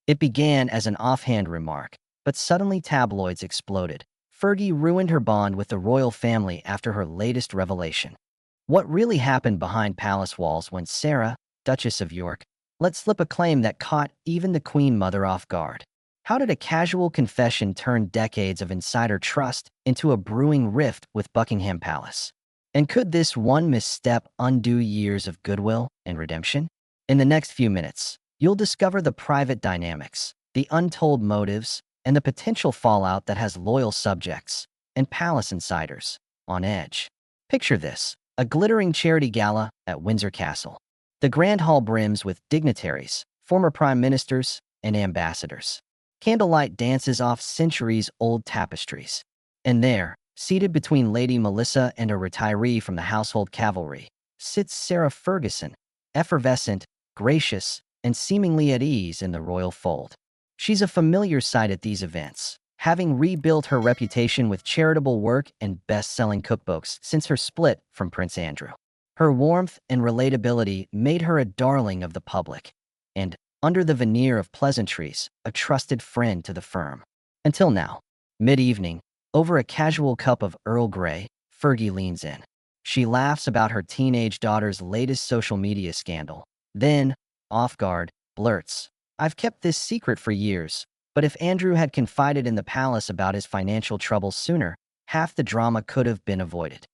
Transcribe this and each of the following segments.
It began as an offhand remark, but suddenly tabloids exploded. Fergie ruined her bond with the royal family after her latest revelation. What really happened behind palace walls when Sarah, Duchess of York, let slip a claim that caught even the Queen Mother off guard? How did a casual confession turn decades of insider trust into a brewing rift with Buckingham Palace? And could this one misstep undo years of goodwill and redemption? In the next few minutes, you'll discover the private dynamics, the untold motives, and the potential fallout that has loyal subjects and palace insiders on edge. Picture this: a glittering charity gala at Windsor Castle. The grand hall brims with dignitaries, former prime ministers, and ambassadors. Candlelight dances off centuries-old tapestries. And there, seated between Lady Melissa and a retiree from the household cavalry, sits Sarah Ferguson, effervescent, gracious, and seemingly at ease in the royal fold. She's a familiar sight at these events, having rebuilt her reputation with charitable work and best-selling cookbooks since her split from Prince Andrew. Her warmth and relatability made her a darling of the public, and, under the veneer of pleasantries, a trusted friend to the firm. Until now. Mid-evening, over a casual cup of Earl Grey, Fergie leans in. She laughs about her teenage daughter's latest social media scandal. Then, off guard, blurts, "I've kept this secret for years, but if Andrew had confided in the palace about his financial troubles sooner, half the drama could have been avoided."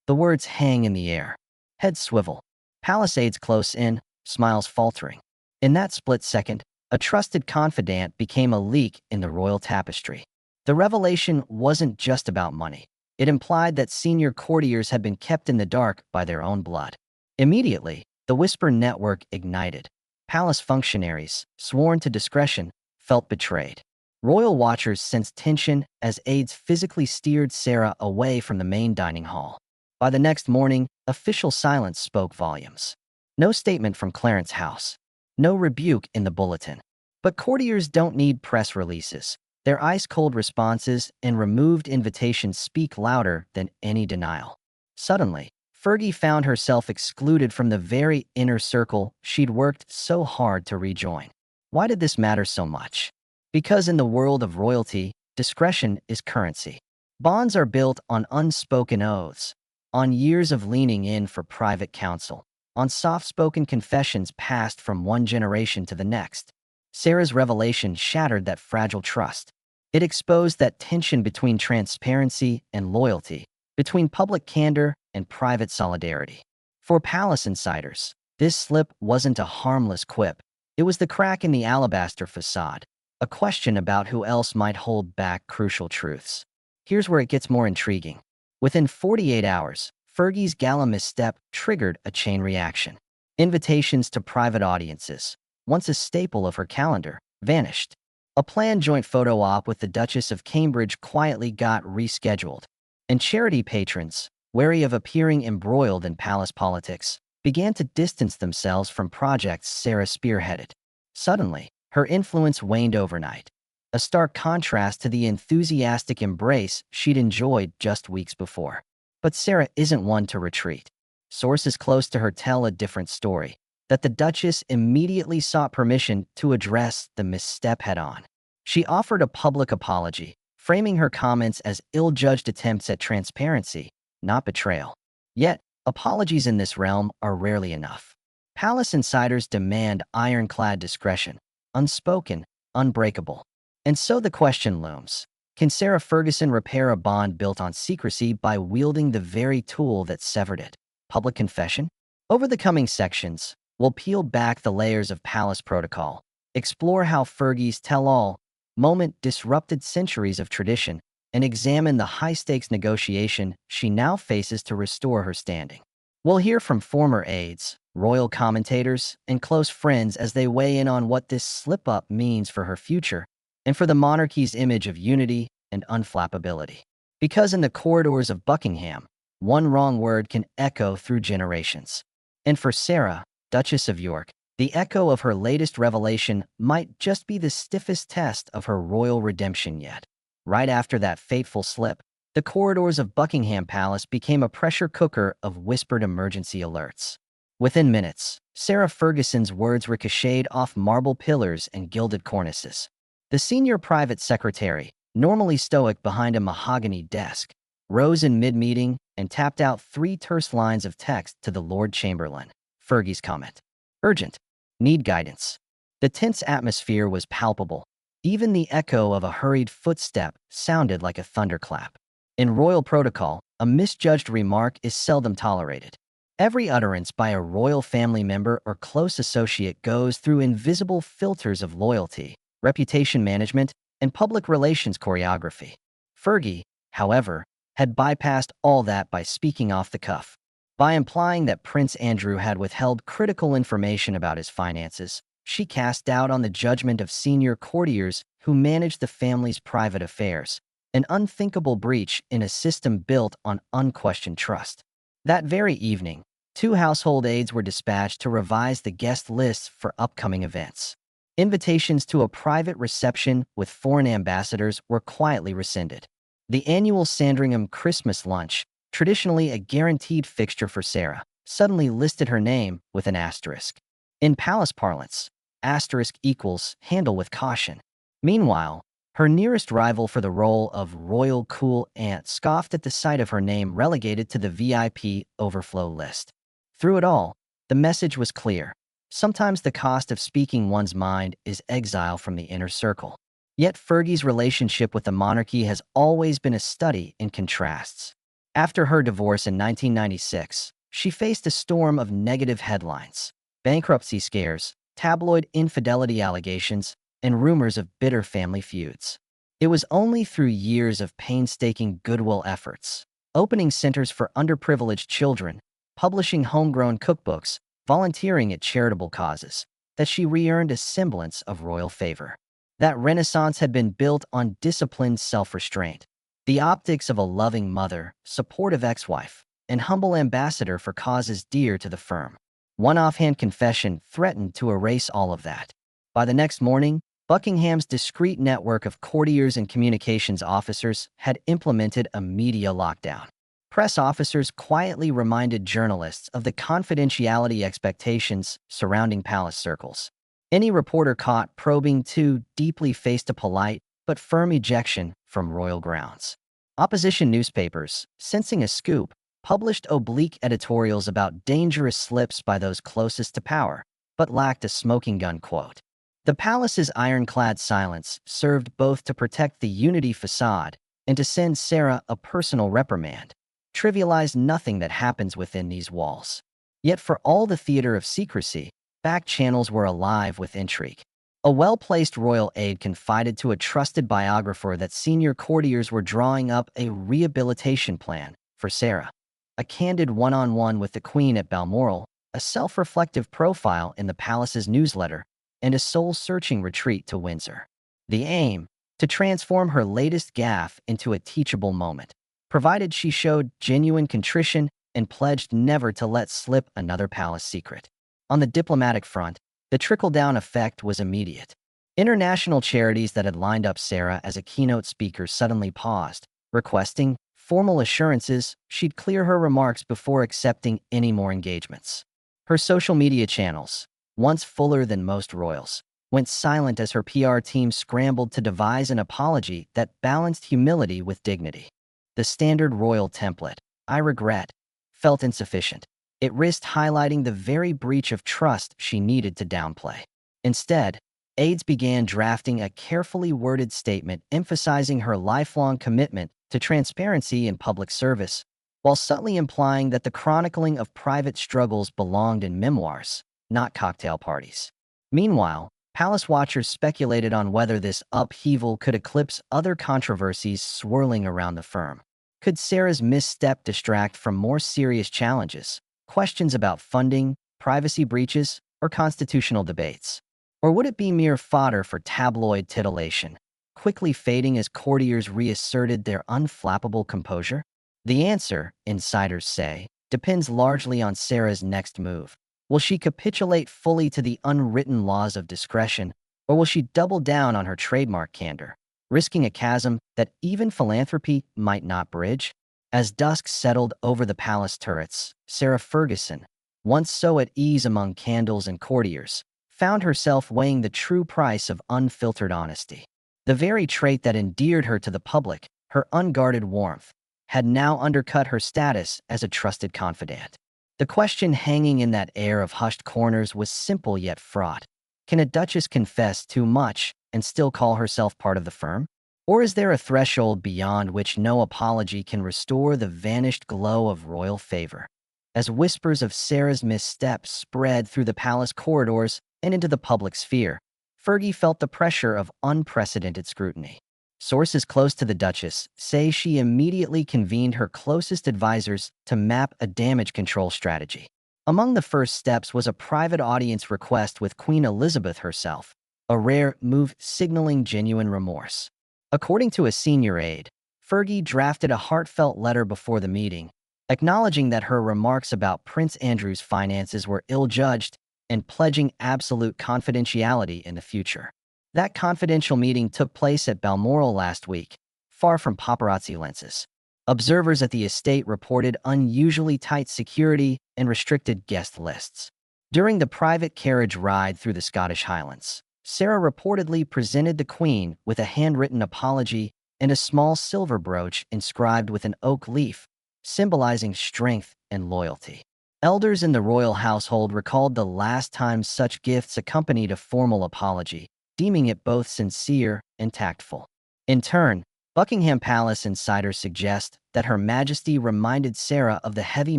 The words hang in the air. Heads swivel. Palace aides close in, smiles faltering. In that split second, a trusted confidant became a leak in the royal tapestry. The revelation wasn't just about money. It implied that senior courtiers had been kept in the dark by their own blood. Immediately, the whisper network ignited. Palace functionaries, sworn to discretion, felt betrayed. Royal watchers sensed tension as aides physically steered Sarah away from the main dining hall. By the next morning, official silence spoke volumes. No statement from Clarence House. No rebuke in the bulletin. But courtiers don't need press releases. Their ice-cold responses and removed invitations speak louder than any denial. Suddenly, Fergie found herself excluded from the very inner circle she'd worked so hard to rejoin. Why did this matter so much? Because in the world of royalty, discretion is currency. Bonds are built on unspoken oaths, on years of leaning in for private counsel, on soft-spoken confessions passed from one generation to the next. Sarah's revelation shattered that fragile trust. It exposed that tension between transparency and loyalty, between public candor and private solidarity. For palace insiders, this slip wasn't a harmless quip. It was the crack in the alabaster facade, a question about who else might hold back crucial truths. Here's where it gets more intriguing. Within 48 hours, Fergie's gala misstep triggered a chain reaction. Invitations to private audiences, once a staple of her calendar, vanished. A planned joint photo op with the Duchess of Cambridge quietly got rescheduled. And charity patrons, wary of appearing embroiled in palace politics, began to distance themselves from projects Sarah spearheaded. Suddenly, her influence waned overnight, a stark contrast to the enthusiastic embrace she'd enjoyed just weeks before. But Sarah isn't one to retreat. Sources close to her tell a different story, that the Duchess immediately sought permission to address the misstep head-on. She offered a public apology, framing her comments as ill-judged attempts at transparency, not betrayal. Yet, apologies in this realm are rarely enough. Palace insiders demand ironclad discretion, unspoken, unbreakable. And so the question looms: can Sarah Ferguson repair a bond built on secrecy by wielding the very tool that severed it, public confession? Over the coming sections, we'll peel back the layers of palace protocol, explore how Fergie's tell-all moment disrupted centuries of tradition, and examine the high-stakes negotiation she now faces to restore her standing. We'll hear from former aides, royal commentators, and close friends as they weigh in on what this slip-up means for her future and for the monarchy's image of unity and unflappability. Because in the corridors of Buckingham, one wrong word can echo through generations. And for Sarah, Duchess of York, the echo of her latest revelation might just be the stiffest test of her royal redemption yet. Right after that fateful slip, the corridors of Buckingham Palace became a pressure cooker of whispered emergency alerts. Within minutes, Sarah Ferguson's words ricocheted off marble pillars and gilded cornices. The senior private secretary, normally stoic behind a mahogany desk, rose in mid-meeting and tapped out 3 terse lines of text to the Lord Chamberlain. Fergie's comment. Urgent. Need guidance. The tense atmosphere was palpable. Even the echo of a hurried footstep sounded like a thunderclap. In royal protocol, a misjudged remark is seldom tolerated. Every utterance by a royal family member or close associate goes through invisible filters of loyalty, reputation management, and public relations choreography. Fergie, however, had bypassed all that by speaking off the cuff. By implying that Prince Andrew had withheld critical information about his finances, she cast doubt on the judgment of senior courtiers who managed the family's private affairs, an unthinkable breach in a system built on unquestioned trust. That very evening, 2 household aides were dispatched to revise the guest lists for upcoming events. Invitations to a private reception with foreign ambassadors were quietly rescinded. The annual Sandringham Christmas lunch, traditionally a guaranteed fixture for Sarah, suddenly listed her name with an asterisk. In palace parlance, asterisk equals handle with caution. Meanwhile, her nearest rival for the role of royal cool aunt scoffed at the sight of her name relegated to the VIP overflow list. Through it all, the message was clear. Sometimes the cost of speaking one's mind is exile from the inner circle. Yet Fergie's relationship with the monarchy has always been a study in contrasts. After her divorce in 1996, she faced a storm of negative headlines, bankruptcy scares, tabloid infidelity allegations, and rumors of bitter family feuds. It was only through years of painstaking goodwill efforts, opening centers for underprivileged children, publishing homegrown cookbooks, volunteering at charitable causes, that she re-earned a semblance of royal favor. That renaissance had been built on disciplined self-restraint, the optics of a loving mother, supportive ex-wife, and humble ambassador for causes dear to the firm. One offhand confession threatened to erase all of that. By the next morning, Buckingham's discreet network of courtiers and communications officers had implemented a media lockdown. Press officers quietly reminded journalists of the confidentiality expectations surrounding palace circles. Any reporter caught probing too deeply faced a polite but firm ejection from royal grounds. Opposition newspapers, sensing a scoop, published oblique editorials about dangerous slips by those closest to power, but lacked a smoking gun quote. The palace's ironclad silence served both to protect the unity facade and to send Sarah a personal reprimand. Trivialize nothing that happens within these walls. Yet for all the theater of secrecy, back channels were alive with intrigue. A well-placed royal aide confided to a trusted biographer that senior courtiers were drawing up a rehabilitation plan for Sarah. A candid one-on-one with the Queen at Balmoral, a self-reflective profile in the palace's newsletter, and a soul-searching retreat to Windsor. The aim? To transform her latest gaffe into a teachable moment, provided she showed genuine contrition and pledged never to let slip another palace secret. On the diplomatic front, the trickle-down effect was immediate. International charities that had lined up Sarah as a keynote speaker suddenly paused, requesting formal assurances she'd clear her remarks before accepting any more engagements. Her social media channels, once fuller than most royals, went silent as her PR team scrambled to devise an apology that balanced humility with dignity. The standard royal template, "I regret," felt insufficient. It risked highlighting the very breach of trust she needed to downplay. Instead, aides began drafting a carefully worded statement emphasizing her lifelong commitment to transparency in public service, while subtly implying that the chronicling of private struggles belonged in memoirs, not cocktail parties. Meanwhile, palace watchers speculated on whether this upheaval could eclipse other controversies swirling around the firm. Could Sarah's misstep distract from more serious challenges? Questions about funding, privacy breaches, or constitutional debates? Or would it be mere fodder for tabloid titillation, quickly fading as courtiers reasserted their unflappable composure? The answer, insiders say, depends largely on Sarah's next move. Will she capitulate fully to the unwritten laws of discretion, or will she double down on her trademark candor, risking a chasm that even philanthropy might not bridge? As dusk settled over the palace turrets, Sarah Ferguson, once so at ease among candles and courtiers, found herself weighing the true price of unfiltered honesty. The very trait that endeared her to the public, her unguarded warmth, had now undercut her status as a trusted confidant. The question hanging in that air of hushed corners was simple yet fraught. Can a duchess confess too much and still call herself part of the firm? Or is there a threshold beyond which no apology can restore the vanished glow of royal favor? As whispers of Sarah's missteps spread through the palace corridors and into the public sphere, Fergie felt the pressure of unprecedented scrutiny. Sources close to the Duchess say she immediately convened her closest advisors to map a damage control strategy. Among the first steps was a private audience request with Queen Elizabeth herself, a rare move signaling genuine remorse. According to a senior aide, Fergie drafted a heartfelt letter before the meeting, acknowledging that her remarks about Prince Andrew's finances were ill-judged and pledging absolute confidentiality in the future. That confidential meeting took place at Balmoral last week, far from paparazzi lenses. Observers at the estate reported unusually tight security and restricted guest lists. During the private carriage ride through the Scottish Highlands, Sarah reportedly presented the Queen with a handwritten apology and a small silver brooch inscribed with an oak leaf, symbolizing strength and loyalty. Elders in the royal household recalled the last time such gifts accompanied a formal apology, deeming it both sincere and tactful. In turn, Buckingham Palace insiders suggest that Her Majesty reminded Sarah of the heavy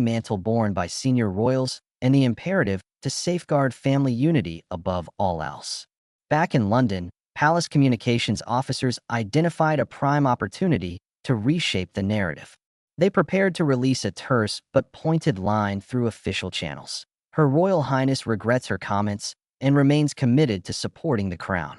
mantle borne by senior royals and the imperative to safeguard family unity above all else. Back in London, palace communications officers identified a prime opportunity to reshape the narrative. They prepared to release a terse but pointed line through official channels. Her Royal Highness regrets her comments and remains committed to supporting the crown.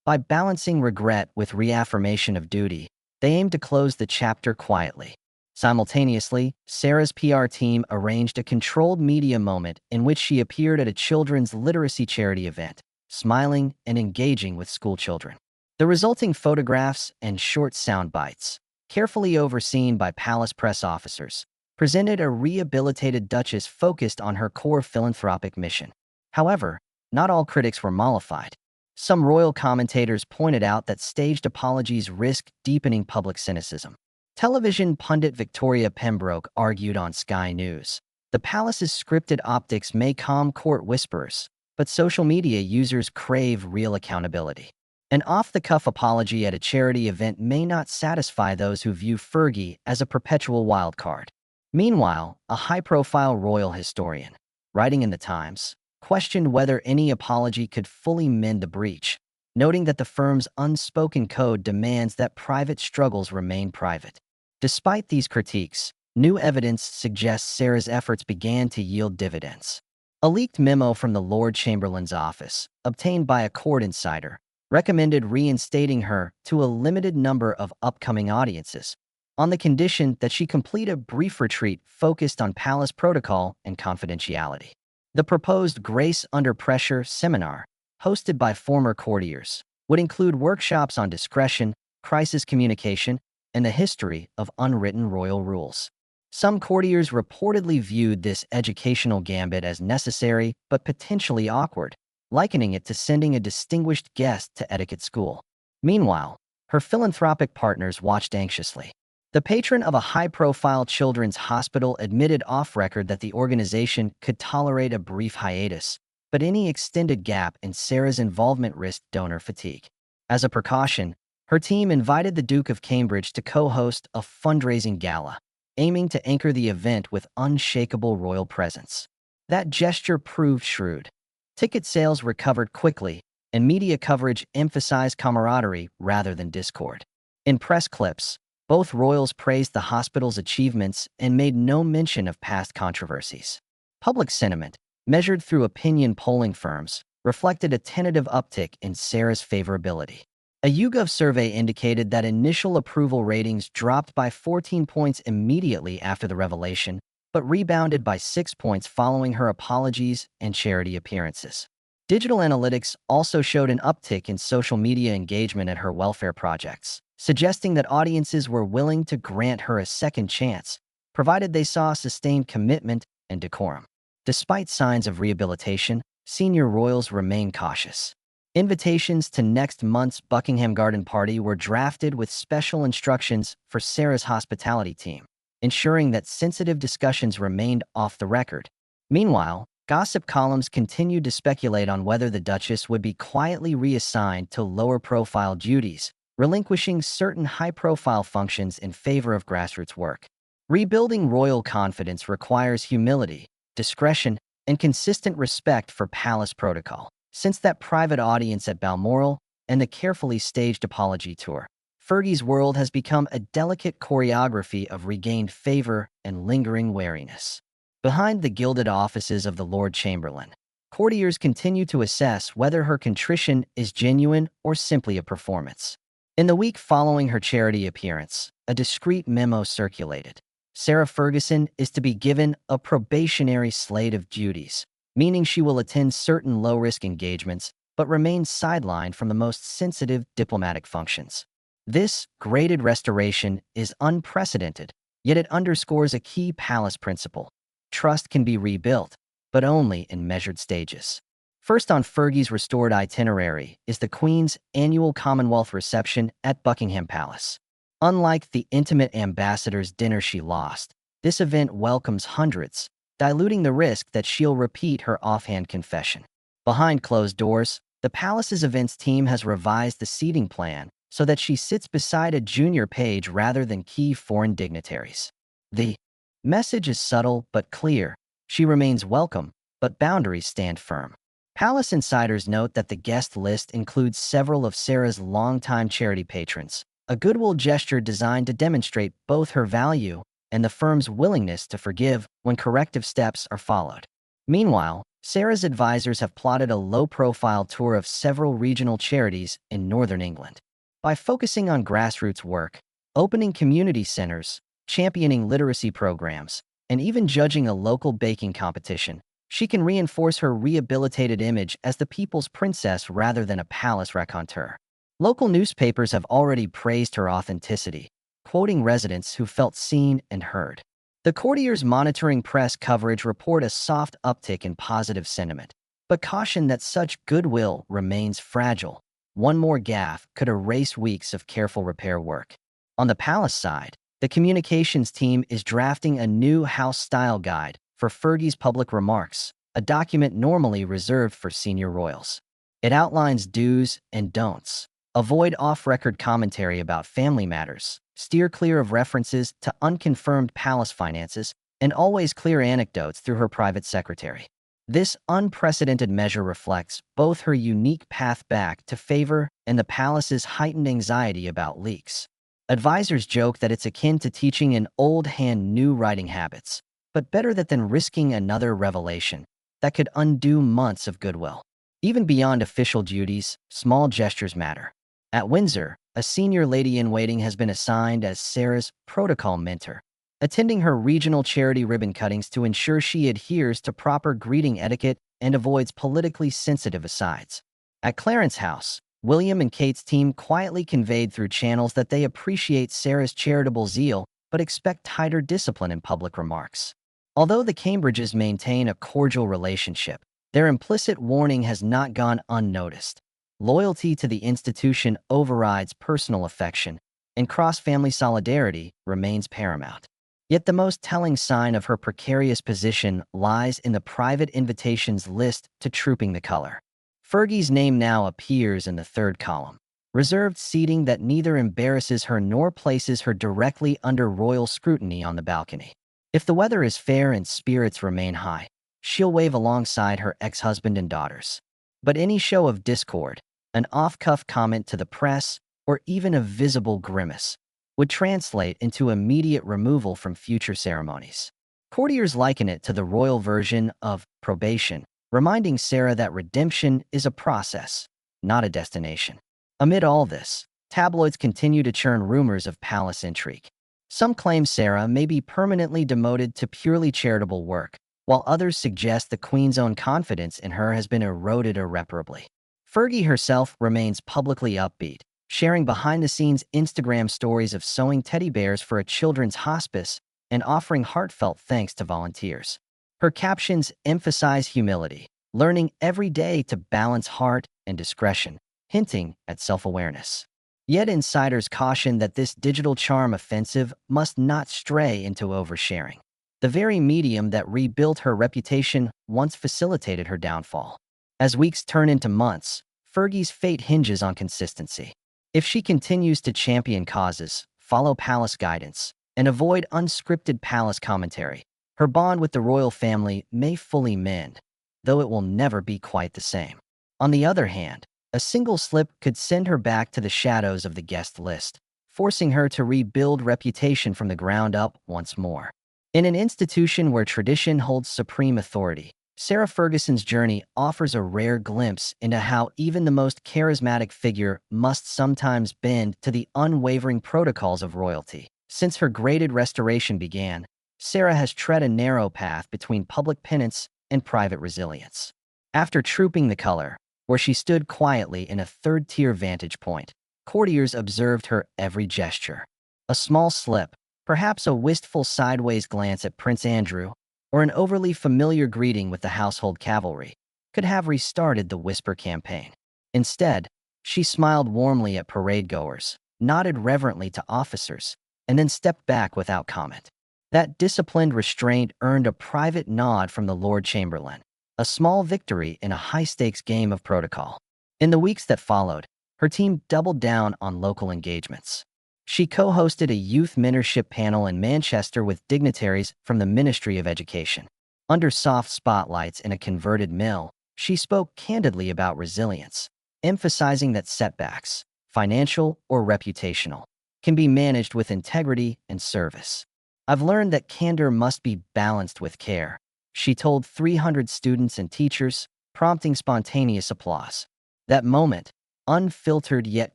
By balancing regret with reaffirmation of duty, they aim to close the chapter quietly. Simultaneously, Sarah's PR team arranged a controlled media moment in which she appeared at a children's literacy charity event, smiling and engaging with schoolchildren. The resulting photographs and short sound bites, carefully overseen by palace press officers, presented a rehabilitated Duchess focused on her core philanthropic mission. However, not all critics were mollified. Some royal commentators pointed out that staged apologies risk deepening public cynicism. Television pundit Victoria Pembroke argued on Sky News, "The palace's scripted optics may calm court whisperers, but social media users crave real accountability. An off-the-cuff apology at a charity event may not satisfy those who view Fergie as a perpetual wildcard." Meanwhile, a high-profile royal historian, writing in the Times, questioned whether any apology could fully mend the breach, noting that the firm's unspoken code demands that private struggles remain private. Despite these critiques, new evidence suggests Sarah's efforts began to yield dividends. A leaked memo from the Lord Chamberlain's office, obtained by a court insider, recommended reinstating her to a limited number of upcoming audiences, on the condition that she complete a brief retreat focused on palace protocol and confidentiality. The proposed Grace Under Pressure seminar, hosted by former courtiers, would include workshops on discretion, crisis communication, and the history of unwritten royal rules. Some courtiers reportedly viewed this educational gambit as necessary but potentially awkward, likening it to sending a distinguished guest to etiquette school. Meanwhile, her philanthropic partners watched anxiously. The patron of a high-profile children's hospital admitted off-record that the organization could tolerate a brief hiatus, but any extended gap in Sarah's involvement risked donor fatigue. As a precaution, her team invited the Duke of Cambridge to co-host a fundraising gala, aiming to anchor the event with unshakable royal presence. That gesture proved shrewd. Ticket sales recovered quickly, and media coverage emphasized camaraderie rather than discord. In press clips, both royals praised the hospital's achievements and made no mention of past controversies. Public sentiment, measured through opinion polling firms, reflected a tentative uptick in Sarah's favorability. A YouGov survey indicated that initial approval ratings dropped by 14 points immediately after the revelation, but rebounded by 6 points following her apologies and charity appearances. Digital analytics also showed an uptick in social media engagement at her welfare projects, suggesting that audiences were willing to grant her a second chance, provided they saw sustained commitment and decorum. Despite signs of rehabilitation, senior royals remain cautious. Invitations to next month's Buckingham Garden Party were drafted with special instructions for Sarah's hospitality team, ensuring that sensitive discussions remained off the record. Meanwhile, gossip columns continued to speculate on whether the Duchess would be quietly reassigned to lower-profile duties, relinquishing certain high-profile functions in favor of grassroots work. Rebuilding royal confidence requires humility, discretion, and consistent respect for palace protocol. Since that private audience at Balmoral and the carefully staged apology tour, Fergie's world has become a delicate choreography of regained favor and lingering wariness. Behind the gilded offices of the Lord Chamberlain, courtiers continue to assess whether her contrition is genuine or simply a performance. In the week following her charity appearance, a discreet memo circulated. Sarah Ferguson is to be given a probationary slate of duties, meaning she will attend certain low-risk engagements but remain sidelined from the most sensitive diplomatic functions. This graded restoration is unprecedented, yet it underscores a key palace principle. Trust can be rebuilt, but only in measured stages. First on Fergie's restored itinerary is the Queen's annual Commonwealth reception at Buckingham Palace. Unlike the intimate ambassador's dinner she lost, this event welcomes hundreds, diluting the risk that she'll repeat her offhand confession. Behind closed doors, the palace's events team has revised the seating plan so that she sits beside a junior page rather than key foreign dignitaries. The message is subtle but clear. She remains welcome, but boundaries stand firm. Palace insiders note that the guest list includes several of Sarah's longtime charity patrons, a goodwill gesture designed to demonstrate both her value and the firm's willingness to forgive when corrective steps are followed. Meanwhile, Sarah's advisors have plotted a low-profile tour of several regional charities in northern England. By focusing on grassroots work, opening community centers, championing literacy programs, and even judging a local baking competition, she can reinforce her rehabilitated image as the people's princess rather than a palace raconteur. Local newspapers have already praised her authenticity, quoting residents who felt seen and heard. The courtiers monitoring press coverage report a soft uptick in positive sentiment, but caution that such goodwill remains fragile. One more gaffe could erase weeks of careful repair work. On the palace side, the communications team is drafting a new house-style guide for Fergie's public remarks, a document normally reserved for senior royals. It outlines do's and don'ts. Avoid off-record commentary about family matters, steer clear of references to unconfirmed palace finances, and always clear anecdotes through her private secretary. This unprecedented measure reflects both her unique path back to favor and the palace's heightened anxiety about leaks. Advisors joke that it's akin to teaching an old hand new writing habits, but better that than risking another revelation that could undo months of goodwill. Even beyond official duties, small gestures matter. At Windsor, a senior lady-in-waiting has been assigned as Sarah's protocol mentor, attending her regional charity ribbon cuttings to ensure she adheres to proper greeting etiquette and avoids politically sensitive asides. At Clarence House, William and Kate's team quietly conveyed through channels that they appreciate Sarah's charitable zeal but expect tighter discipline in public remarks. Although the Cambridges maintain a cordial relationship, their implicit warning has not gone unnoticed. Loyalty to the institution overrides personal affection, and cross-family solidarity remains paramount. Yet the most telling sign of her precarious position lies in the private invitations list to Trooping the Color. Fergie's name now appears in the third column, reserved seating that neither embarrasses her nor places her directly under royal scrutiny on the balcony. If the weather is fair and spirits remain high, she'll wave alongside her ex-husband and daughters. But any show of discord, an off-cuff comment to the press, or even a visible grimace, would translate into immediate removal from future ceremonies. Courtiers liken it to the royal version of probation, reminding Sarah that redemption is a process, not a destination. Amid all this, tabloids continue to churn rumors of palace intrigue. Some claim Sarah may be permanently demoted to purely charitable work, while others suggest the Queen's own confidence in her has been eroded irreparably. Fergie herself remains publicly upbeat, sharing behind-the-scenes Instagram stories of sewing teddy bears for a children's hospice and offering heartfelt thanks to volunteers. Her captions emphasize humility, learning every day to balance heart and discretion, hinting at self-awareness. Yet insiders caution that this digital charm offensive must not stray into oversharing. The very medium that rebuilt her reputation once facilitated her downfall. As weeks turn into months, Fergie's fate hinges on consistency. If she continues to champion causes, follow palace guidance, and avoid unscripted palace commentary, her bond with the royal family may fully mend, though it will never be quite the same. On the other hand, a single slip could send her back to the shadows of the guest list, forcing her to rebuild reputation from the ground up once more. In an institution where tradition holds supreme authority, Sarah Ferguson's journey offers a rare glimpse into how even the most charismatic figure must sometimes bend to the unwavering protocols of royalty. Since her graded restoration began, Sarah has tread a narrow path between public penance and private resilience. After trooping the color, where she stood quietly in a third-tier vantage point, courtiers observed her every gesture. A small slip, perhaps a wistful sideways glance at Prince Andrew, or an overly familiar greeting with the household cavalry, could have restarted the whisper campaign. Instead, she smiled warmly at parade-goers, nodded reverently to officers, and then stepped back without comment. That disciplined restraint earned a private nod from the Lord Chamberlain, a small victory in a high-stakes game of protocol. In the weeks that followed, her team doubled down on local engagements. She co-hosted a youth mentorship panel in Manchester with dignitaries from the Ministry of Education. Under soft spotlights in a converted mill, she spoke candidly about resilience, emphasizing that setbacks, financial or reputational, can be managed with integrity and service. "I've learned that candor must be balanced with care," she told 300 students and teachers, prompting spontaneous applause. That moment, unfiltered yet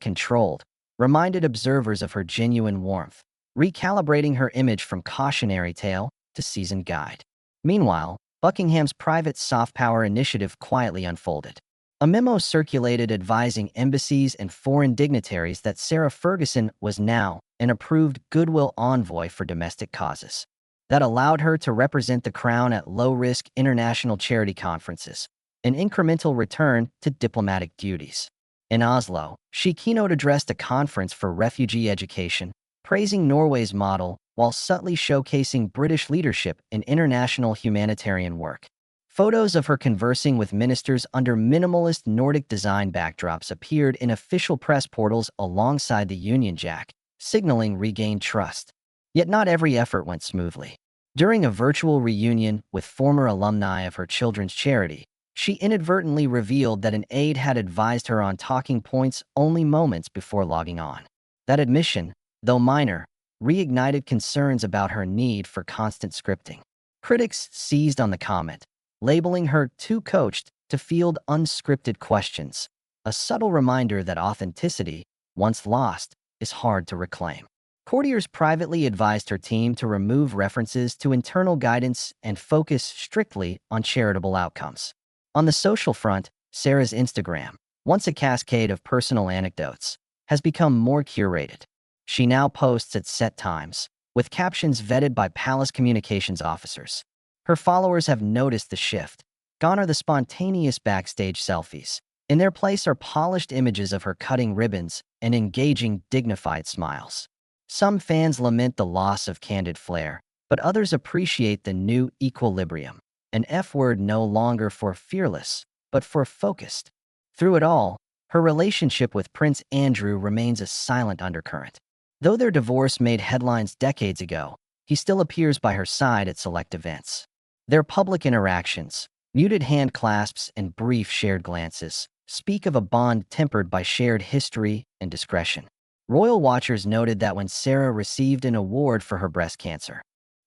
controlled, reminded observers of her genuine warmth, recalibrating her image from cautionary tale to seasoned guide. Meanwhile, Buckingham's private soft power initiative quietly unfolded. A memo circulated advising embassies and foreign dignitaries that Sarah Ferguson was now an approved goodwill envoy for domestic causes. That allowed her to represent the crown at low-risk international charity conferences, an incremental return to diplomatic duties. In Oslo, she keynote addressed a conference for refugee education, praising Norway's model while subtly showcasing British leadership in international humanitarian work. Photos of her conversing with ministers under minimalist Nordic design backdrops appeared in official press portals alongside the Union Jack, signaling regained trust. Yet not every effort went smoothly. During a virtual reunion with former alumni of her children's charity, she inadvertently revealed that an aide had advised her on talking points only moments before logging on. That admission, though minor, reignited concerns about her need for constant scripting. Critics seized on the comment, labeling her too coached to field unscripted questions, a subtle reminder that authenticity, once lost, is hard to reclaim. Courtiers privately advised her team to remove references to internal guidance and focus strictly on charitable outcomes. On the social front, Sarah's Instagram, once a cascade of personal anecdotes, has become more curated. She now posts at set times, with captions vetted by palace communications officers. Her followers have noticed the shift. Gone are the spontaneous backstage selfies. In their place are polished images of her cutting ribbons and engaging, dignified smiles. Some fans lament the loss of candid flair, but others appreciate the new equilibrium, an F word no longer for fearless, but for focused. Through it all, her relationship with Prince Andrew remains a silent undercurrent. Though their divorce made headlines decades ago, he still appears by her side at select events. Their public interactions, muted hand clasps and brief shared glances, speak of a bond tempered by shared history and discretion. Royal watchers noted that when Sarah received an award for her breast cancer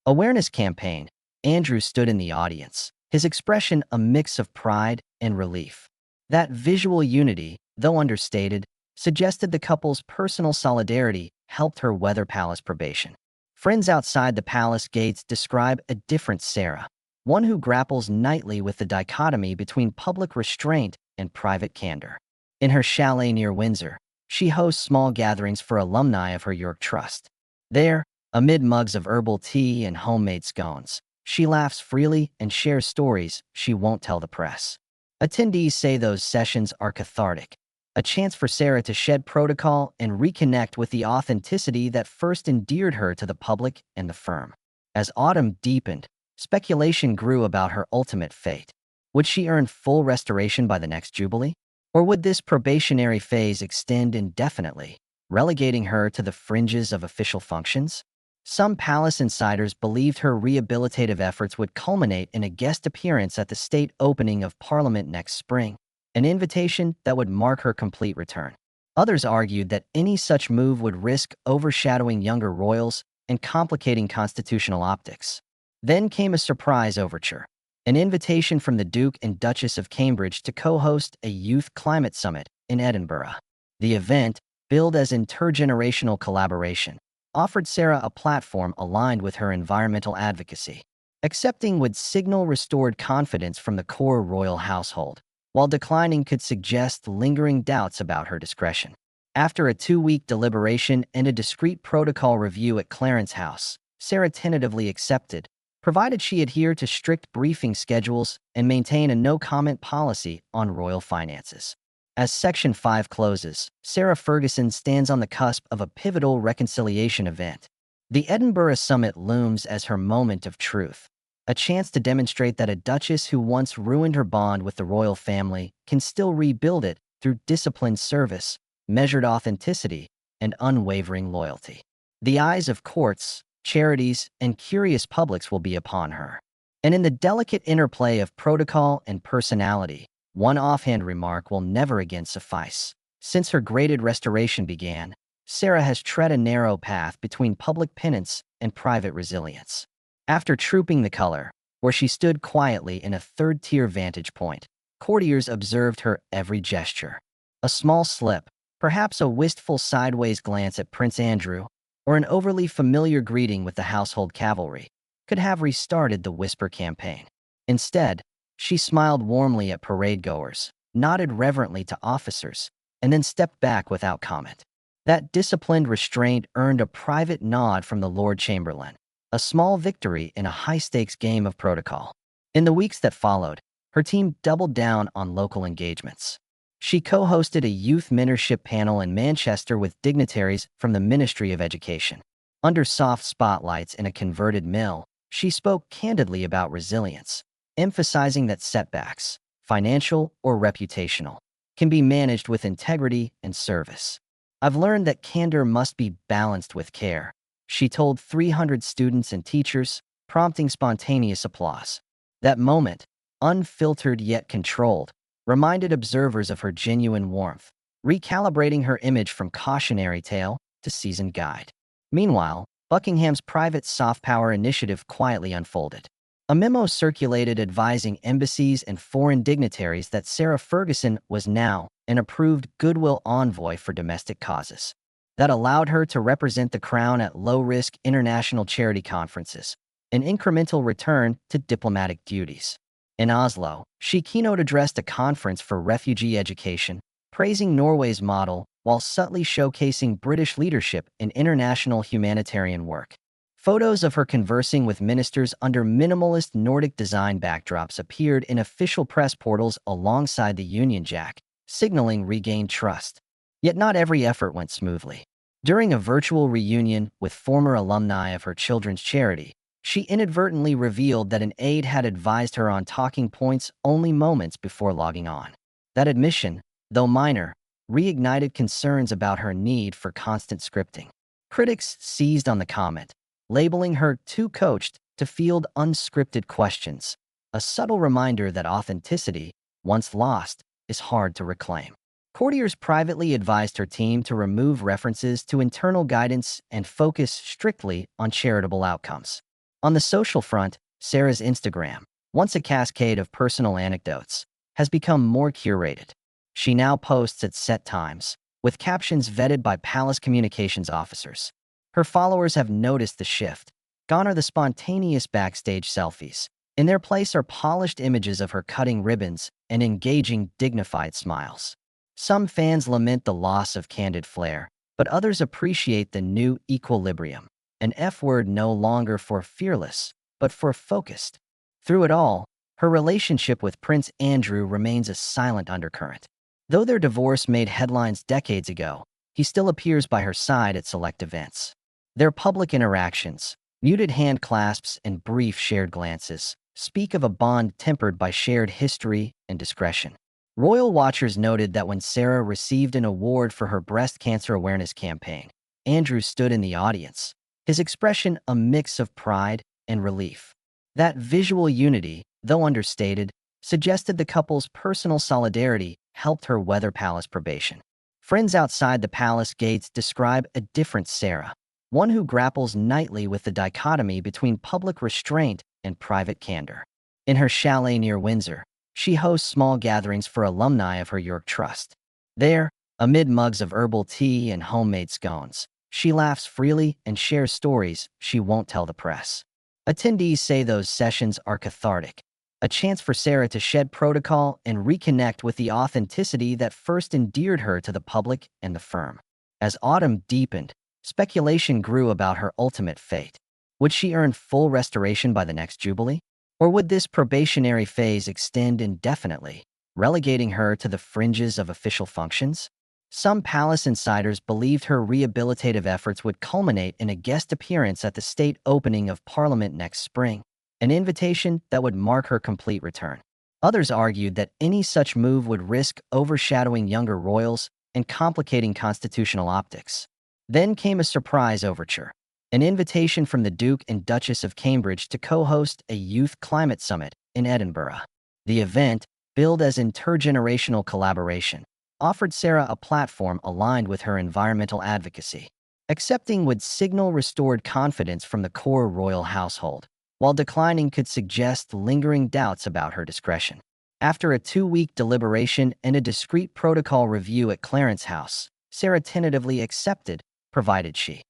awareness campaign, Andrew stood in the audience, his expression a mix of pride and relief. That visual unity, though understated, suggested the couple's personal solidarity helped her weather palace probation. Friends outside the palace gates describe a different Sarah, one who grapples nightly with the dichotomy between public restraint and private candor. In her chalet near Windsor, she hosts small gatherings for alumni of her York Trust. There, amid mugs of herbal tea and homemade scones, She laughs freely and shares stories she won't tell the press. Attendees say those sessions are cathartic, a chance for Sarah to shed protocol and reconnect with the authenticity that first endeared her to the public and the firm. As autumn deepened, speculation grew about her ultimate fate. Would she earn full restoration by the next Jubilee? Or would this probationary phase extend indefinitely, relegating her to the fringes of official functions? Some palace insiders believed her rehabilitative efforts would culminate in a guest appearance at the state opening of Parliament next spring, an invitation that would mark her complete return. Others argued that any such move would risk overshadowing younger royals and complicating constitutional optics. Then came a surprise overture, an invitation from the Duke and Duchess of Cambridge to co-host a youth climate summit in Edinburgh. The event, billed as intergenerational collaboration, offered Sarah a platform aligned with her environmental advocacy. Accepting would signal restored confidence from the core royal household, while declining could suggest lingering doubts about her discretion. After a 2-week deliberation and a discreet protocol review at Clarence House, Sarah tentatively accepted, provided she adhere to strict briefing schedules and maintain a no-comment policy on royal finances. As Section 5 closes, Sarah Ferguson stands on the cusp of a pivotal reconciliation event. The Edinburgh Summit looms as her moment of truth, a chance to demonstrate that a duchess who once ruined her bond with the royal family can still rebuild it through disciplined service, measured authenticity, and unwavering loyalty. The eyes of courts, charities, and curious publics will be upon her. And in the delicate interplay of protocol and personality, one offhand remark will never again suffice. Since her graded restoration began, Sarah has tread a narrow path between public penance and private resilience. After trooping the color, where she stood quietly in a third-tier vantage point, courtiers observed her every gesture. A small slip, perhaps a wistful sideways glance at Prince Andrew, or an overly familiar greeting with the household cavalry, could have restarted the Whisper campaign. Instead, she smiled warmly at parade-goers, nodded reverently to officers, and then stepped back without comment. That disciplined restraint earned a private nod from the Lord Chamberlain, a small victory in a high-stakes game of protocol. In the weeks that followed, her team doubled down on local engagements. She co-hosted a youth mentorship panel in Manchester with dignitaries from the Ministry of Education. Under soft spotlights in a converted mill, she spoke candidly about resilience, emphasizing that setbacks, financial or reputational, can be managed with integrity and service. "I've learned that candor must be balanced with care," she told 300 students and teachers, prompting spontaneous applause. That moment, unfiltered yet controlled, reminded observers of her genuine warmth, recalibrating her image from cautionary tale to seasoned guide. Meanwhile, Buckingham's private soft power initiative quietly unfolded. A memo circulated advising embassies and foreign dignitaries that Sarah Ferguson was now an approved goodwill envoy for domestic causes. That allowed her to represent the crown at low-risk international charity conferences, an incremental return to diplomatic duties. In Oslo, she keynote-addressed a conference for refugee education, praising Norway's model while subtly showcasing British leadership in international humanitarian work. Photos of her conversing with ministers under minimalist Nordic design backdrops appeared in official press portals alongside the Union Jack, signaling regained trust. Yet not every effort went smoothly. During a virtual reunion with former alumni of her children's charity, she inadvertently revealed that an aide had advised her on talking points only moments before logging on. That admission, though minor, reignited concerns about her need for constant scripting. Critics seized on the comment, labeling her too coached to field unscripted questions, a subtle reminder that authenticity, once lost, is hard to reclaim. Courtiers privately advised her team to remove references to internal guidance and focus strictly on charitable outcomes. On the social front, Sarah's Instagram, once a cascade of personal anecdotes, has become more curated. She now posts at set times, with captions vetted by palace communications officers. Her followers have noticed the shift. Gone are the spontaneous backstage selfies. In their place are polished images of her cutting ribbons and engaging, dignified smiles. Some fans lament the loss of candid flair, but others appreciate the new equilibrium, an F word no longer for fearless, but for focused. Through it all, her relationship with Prince Andrew remains a silent undercurrent. Though their divorce made headlines decades ago, he still appears by her side at select events. Their public interactions, muted hand clasps and brief shared glances, speak of a bond tempered by shared history and discretion. Royal watchers noted that when Sarah received an award for her breast cancer awareness campaign, Andrew stood in the audience, his expression a mix of pride and relief. That visual unity, though understated, suggested the couple's personal solidarity helped her weather palace probation. Friends outside the palace gates describe a different Sarah, one who grapples nightly with the dichotomy between public restraint and private candor. In her chalet near Windsor, she hosts small gatherings for alumni of her York Trust. There, amid mugs of herbal tea and homemade scones, she laughs freely and shares stories she won't tell the press. Attendees say those sessions are cathartic, a chance for Sarah to shed protocol and reconnect with the authenticity that first endeared her to the public and the firm. As autumn deepened, speculation grew about her ultimate fate. Would she earn full restoration by the next Jubilee? Or would this probationary phase extend indefinitely, relegating her to the fringes of official functions? Some palace insiders believed her rehabilitative efforts would culminate in a guest appearance at the state opening of Parliament next spring, an invitation that would mark her complete return. Others argued that any such move would risk overshadowing younger royals and complicating constitutional optics. Then came a surprise overture, an invitation from the Duke and Duchess of Cambridge to co-host a youth climate summit in Edinburgh. The event, billed as intergenerational collaboration, offered Sarah a platform aligned with her environmental advocacy. Accepting would signal restored confidence from the core royal household, while declining could suggest lingering doubts about her discretion. After a 2-week deliberation and a discreet protocol review at Clarence House, Sarah tentatively accepted, provided she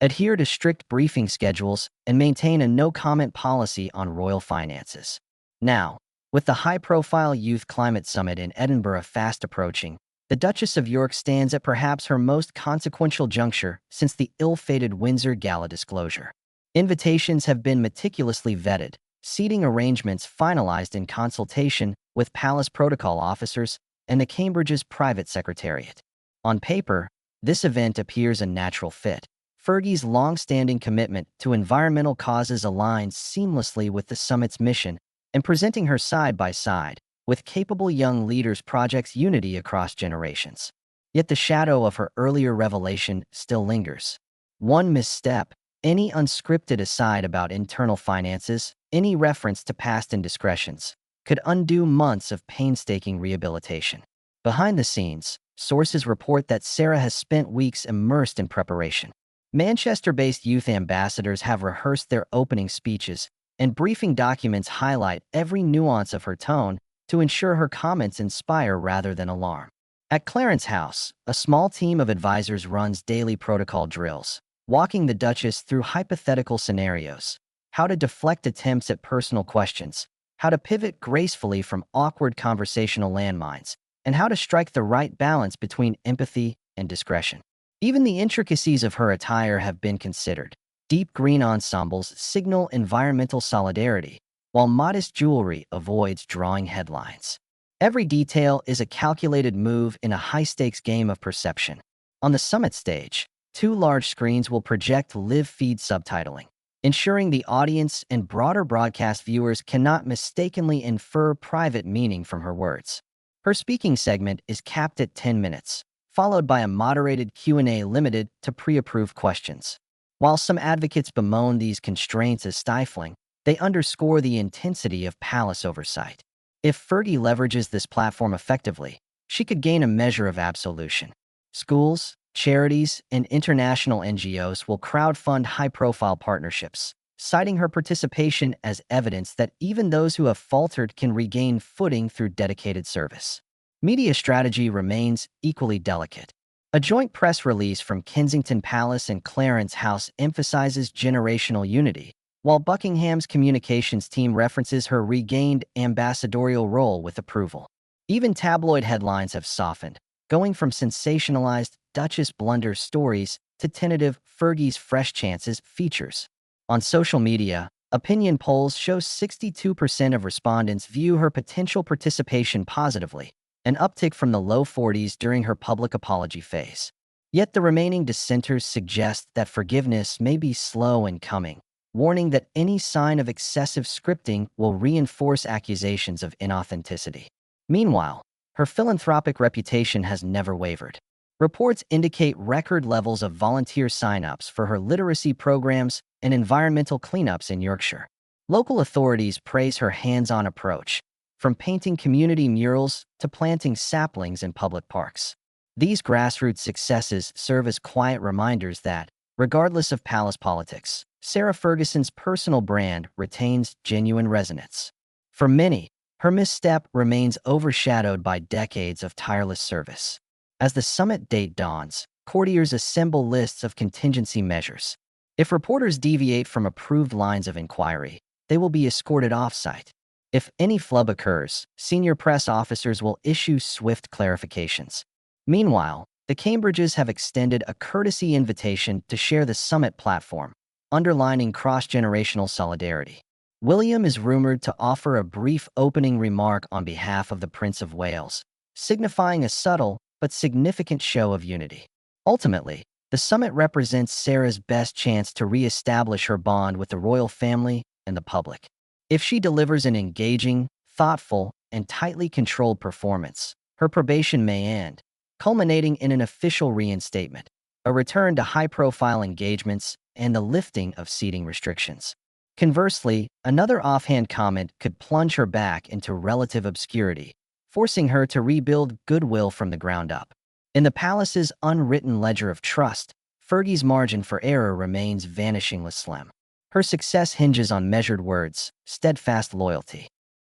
adhere to strict briefing schedules and maintain a no-comment policy on royal finances. Now, with the high-profile Youth Climate Summit in Edinburgh fast approaching, the Duchess of York stands at perhaps her most consequential juncture since the ill-fated Windsor Gala disclosure. Invitations have been meticulously vetted, seating arrangements finalized in consultation with palace protocol officers and the Cambridge's private secretariat. On paper, this event appears a natural fit. Fergie's long-standing commitment to environmental causes aligns seamlessly with the summit's mission, and presenting her side by side with capable young leaders projects unity across generations. Yet the shadow of her earlier revelation still lingers. One misstep, any unscripted aside about internal finances, any reference to past indiscretions, could undo months of painstaking rehabilitation. Behind the scenes, sources report that Sarah has spent weeks immersed in preparation. Manchester-based youth ambassadors have rehearsed their opening speeches, and briefing documents highlight every nuance of her tone to ensure her comments inspire rather than alarm. At Clarence House, a small team of advisors runs daily protocol drills, walking the Duchess through hypothetical scenarios, how to deflect attempts at personal questions, how to pivot gracefully from awkward conversational landmines, and how to strike the right balance between empathy and discretion. Even the intricacies of her attire have been considered. Deep green ensembles signal environmental solidarity, while modest jewelry avoids drawing headlines. Every detail is a calculated move in a high-stakes game of perception. On the summit stage, 2 large screens will project live-feed subtitling, ensuring the audience and broader broadcast viewers cannot mistakenly infer private meaning from her words. Her speaking segment is capped at 10 minutes, followed by a moderated Q&A limited to pre-approved questions. While some advocates bemoan these constraints as stifling, they underscore the intensity of palace oversight. If Fergie leverages this platform effectively, she could gain a measure of absolution. Schools, charities, and international NGOs will crowdfund high-profile partnerships, citing her participation as evidence that even those who have faltered can regain footing through dedicated service. Media strategy remains equally delicate. A joint press release from Kensington Palace and Clarence House emphasizes generational unity, while Buckingham's communications team references her regained ambassadorial role with approval. Even tabloid headlines have softened, going from sensationalized Duchess blunder stories to tentative Fergie's fresh chances features. On social media, Opinion polls show 62% of respondents view her potential participation positively, an uptick from the low 40s during her public apology phase. Yet the remaining dissenters suggest that forgiveness may be slow in coming, warning that any sign of excessive scripting will reinforce accusations of inauthenticity. Meanwhile, her philanthropic reputation has never wavered. Reports indicate record levels of volunteer sign-ups for her literacy programs and environmental cleanups in Yorkshire. Local authorities praise her hands-on approach, from painting community murals to planting saplings in public parks. These grassroots successes serve as quiet reminders that, regardless of palace politics, Sarah Ferguson's personal brand retains genuine resonance. For many, her misstep remains overshadowed by decades of tireless service. As the summit date dawns, courtiers assemble lists of contingency measures. If reporters deviate from approved lines of inquiry, they will be escorted off-site. If any flub occurs, senior press officers will issue swift clarifications. Meanwhile, the Cambridges have extended a courtesy invitation to share the summit platform, underlining cross-generational solidarity. William is rumored to offer a brief opening remark on behalf of the Prince of Wales, signifying a subtle but significant show of unity. Ultimately, the summit represents Sarah's best chance to re-establish her bond with the royal family and the public. If she delivers an engaging, thoughtful, and tightly controlled performance, her probation may end, culminating in an official reinstatement, a return to high-profile engagements, and the lifting of seating restrictions. Conversely, another offhand comment could plunge her back into relative obscurity, forcing her to rebuild goodwill from the ground up. In the palace's unwritten ledger of trust, Fergie's margin for error remains vanishingly slim. Her success hinges on measured words, steadfast loyalty,